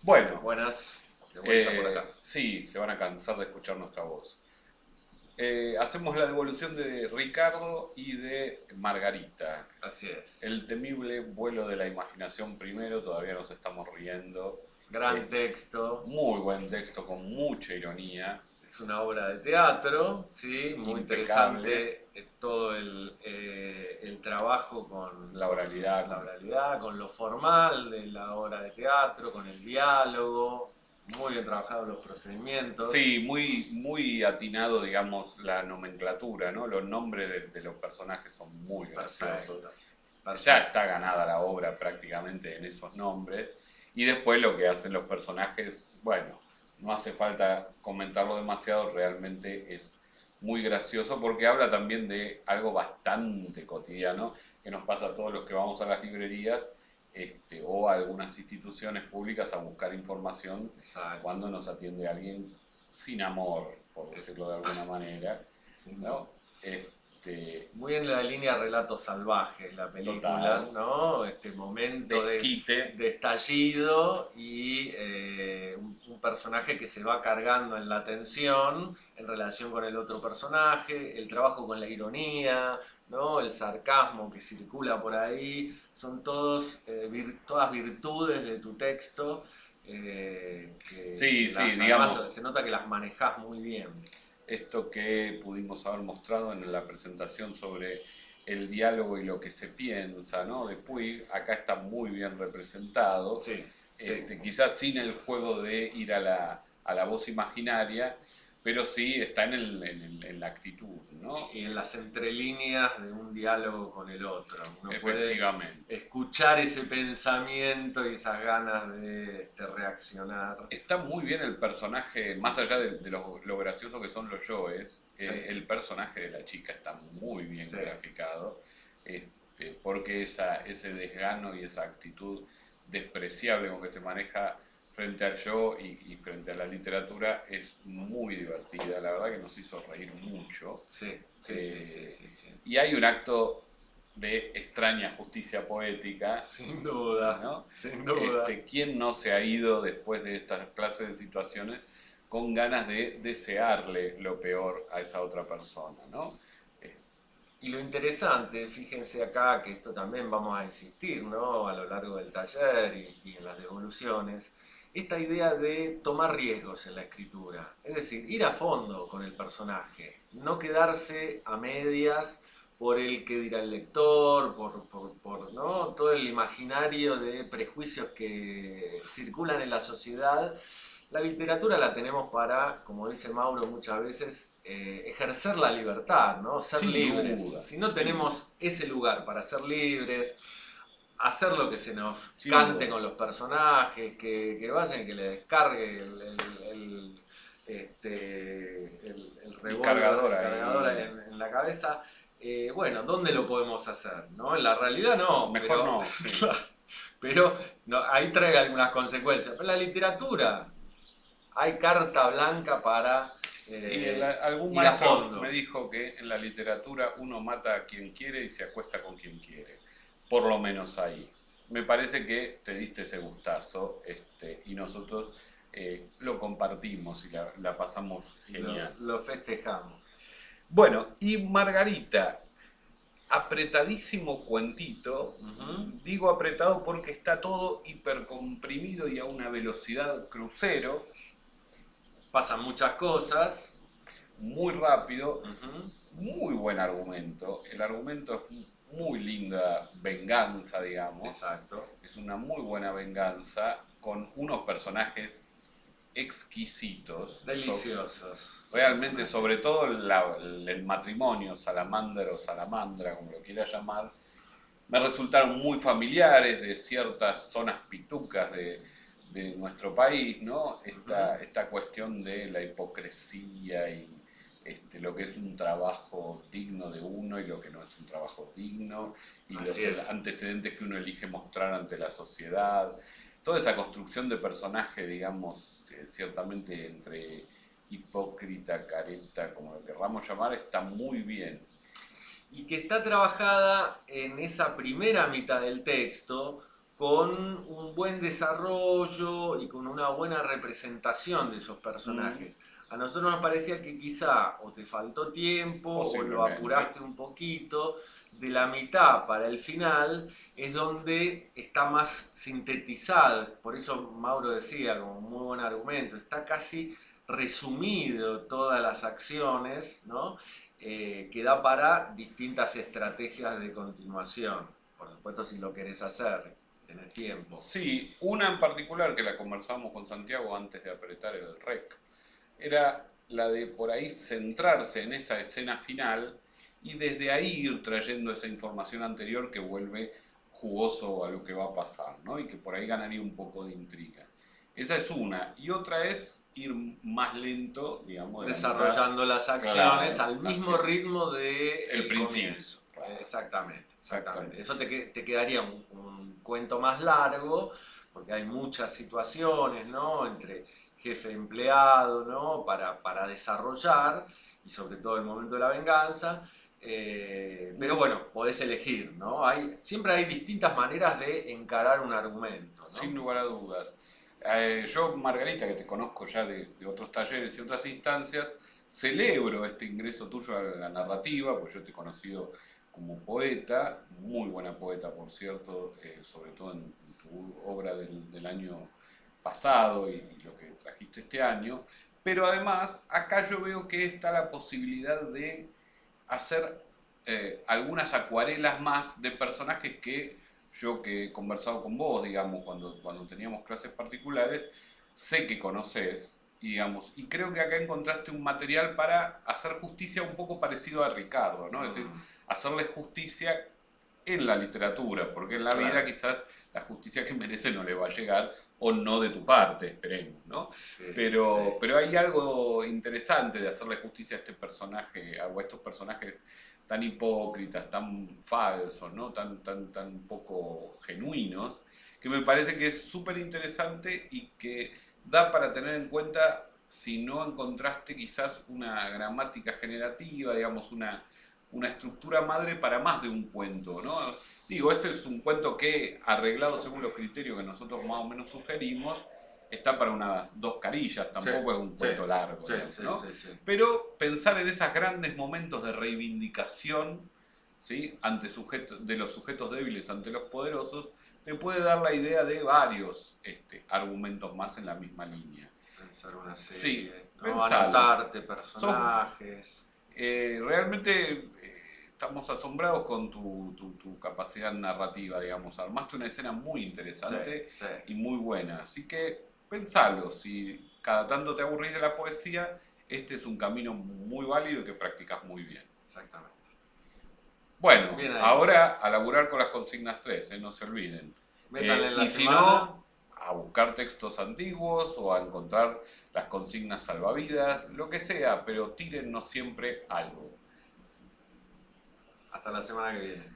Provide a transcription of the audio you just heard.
Bueno, Buenas, de vuelta por acá. sí, se van a cansar de escuchar nuestra voz. Hacemos la devolución de Ricardo y de Margarita. Así es. El temible vuelo de la imaginación primero, todavía nos estamos riendo. Gran Eh, texto. Muy buen texto con mucha ironía, Es una obra de teatro, sí, muy impecable, interesante todo el trabajo la con oralidad. la oralidad, con lo formal de la obra de teatro, con el diálogo, muy bien trabajados los procedimientos. Sí, muy atinado, digamos, la nomenclatura, ¿no? Los nombres de los personajes son muy graciosos. Perfecto, Ya perfecto. está ganada la obra prácticamente en esos nombres. Y después lo que hacen los personajes, bueno, no hace falta comentarlo demasiado, realmente es muy gracioso porque habla también de algo bastante cotidiano que nos pasa a todos los que vamos a las librerías o a algunas instituciones públicas a buscar información Exacto. cuando nos atiende alguien sin amor, por Es- decirlo de alguna manera, sin duda. ¿no? Muy en la línea relatos salvajes la película, Total, ¿no? Este momento desquite. de estallido y un personaje que se va cargando en la tensión en relación con el otro personaje, el trabajo con la ironía, ¿no? El sarcasmo que circula por ahí, son todas virtudes de tu texto Sí, que sí, además digamos, se nota que las manejas muy bien. esto que pudimos haber mostrado en la presentación sobre el diálogo y lo que se piensa, ¿no? De Puig, acá está muy bien representado, Sí, sí. quizás sin el juego de ir a la voz imaginaria, pero sí está en la actitud, ¿no? Y en las entrelíneas de un diálogo con el otro. Uno puede Efectivamente. escuchar ese pensamiento y esas ganas de reaccionar. Está muy bien el personaje, más allá de lo gracioso que son los yoes, Sí, el personaje de la chica está muy bien sí, graficado, porque ese desgano y esa actitud despreciable con que se maneja frente al yo y frente a la literatura es muy divertida, la verdad que nos hizo reír mucho. sí, sí, sí, sí, Eh, sí, sí. y hay un acto de extraña justicia poética, Sin duda, ¿no? sin duda. ¿Quién no se ha ido después de estas clases de situaciones con ganas de desearle lo peor a esa otra persona, ¿no? Eh, Y lo interesante, fíjense acá que esto también vamos a insistir, ¿no? A lo largo del taller y en las devoluciones, esta idea de tomar riesgos en la escritura, es decir, ir a fondo con el personaje, no quedarse a medias por el que dirá el lector, ¿no? Todo el imaginario de prejuicios que circulan en la sociedad. La literatura la tenemos para, como dice Mauro muchas veces, ejercer la libertad, ¿no? Ser Sin libres. duda, Si no sin duda, tenemos ese lugar para ser libres, hacer lo que se nos sin cante duda. con los personajes, que vayan, que le descargue el El revólver, cargador el cargador ahí, en la cabeza. Bueno, ¿dónde lo podemos hacer? ¿No? En la realidad no, mejor no, sí. pero no, ahí trae algunas consecuencias. Pero en la literatura hay carta blanca para Y algún ir a maestro me fondo. dijo que en la literatura uno mata a quien quiere y se acuesta con quien quiere. Por lo menos ahí. Me parece que te diste ese gustazo y nosotros lo compartimos y la pasamos genial. Lo festejamos. Bueno, y Margarita, apretadísimo cuentito. Ujú. Digo apretado porque está todo hipercomprimido y a una velocidad crucero, Pasan muchas cosas. muy rápido, Ujú. muy buen argumento. El argumento es muy linda venganza, digamos. Exacto. Es una muy buena venganza con unos personajes exquisitos. Deliciosos. Realmente, Personajes. sobre todo el matrimonio, Salamander o Salamandra, como lo quiera llamar, me resultaron muy familiares de ciertas zonas pitucas de nuestro país, ¿no? Ujú. Esta cuestión de la hipocresía y lo que es un trabajo digno de uno y lo que no es un trabajo digno, y los Así es. antecedentes que uno elige mostrar ante la sociedad. Toda esa construcción de personaje, digamos, ciertamente entre hipócrita, careta, como lo querramos llamar, está muy bien. Y que está trabajada en esa primera mitad del texto con un buen desarrollo y con una buena representación de esos personajes. A nosotros nos parecía que quizá o te faltó tiempo o lo apuraste un poquito. De la mitad para el final es donde está más sintetizado. Por eso Mauro decía, como un muy buen argumento, está casi resumido todas las acciones, ¿no? Que da para distintas estrategias de continuación. Por supuesto, si lo querés hacer, tenés tiempo. Sí, una en particular que la conversamos con Santiago antes de apretar el rec, era la de por ahí centrarse en esa escena final y desde ahí ir trayendo esa información anterior que vuelve jugoso a lo que va a pasar, ¿no? Y que por ahí ganaría un poco de intriga. Esa es una. Y otra es ir más lento, digamos, de desarrollando las acciones al mismo ritmo de el principio. Comienzo. Exactamente. Eso te quedaría un cuento más largo, porque hay muchas situaciones, ¿no? Entre jefe y empleado, ¿no? Para desarrollar, y sobre todo el momento de la venganza. Pero bueno, podés elegir, ¿no? Siempre hay distintas maneras de encarar un argumento, ¿no? Sin lugar a dudas. Yo, Margarita, que te conozco ya de otros talleres y otras instancias, celebro este ingreso tuyo a la narrativa, pues yo te he conocido como poeta, muy buena poeta, por cierto, sobre todo en tu obra del año pasado y lo que trajiste este año. Pero además, acá yo veo que está la posibilidad de hacer algunas acuarelas más de personajes que yo, que he conversado con vos, digamos, cuando teníamos clases particulares, sé que conoces, digamos, y creo que acá encontraste un material para hacer justicia un poco parecido a Ricardo, ¿no? Es decir, hacerle justicia en la literatura, porque en la vida quizás la justicia que merece no le va a llegar, o no de tu parte, esperemos, ¿no? Sí, pero hay algo interesante de hacerle justicia a este personaje, o a estos personajes tan hipócritas, tan falsos, ¿no? Tan poco genuinos, que me parece que es súper interesante y que da para tener en cuenta si no encontraste quizás una gramática generativa, digamos, una estructura madre para más de un cuento, ¿no? Digo, este es un cuento que, arreglado según los criterios que nosotros más o menos sugerimos, está para unas 2 carillas, tampoco es un cuento largo, ¿no? Pero pensar en esos grandes momentos de reivindicación, ¿sí? De los sujetos débiles ante los poderosos, te puede dar la idea de varios argumentos más en la misma línea. Pensar una serie, sí, ¿no? Anotarte personajes. Realmente estamos asombrados con tu capacidad narrativa, digamos. Armaste una escena muy interesante y muy buena. Así que pensalo, si cada tanto te aburrís de la poesía, este es un camino muy válido y que practicas muy bien. Exactamente. Bueno, ahora a laburar con las consignas 3, no se olviden. Métanle en la y si semana. no, a buscar textos antiguos o a encontrar las consignas salvavidas, lo que sea, pero tírennos siempre algo. Hasta la semana que viene.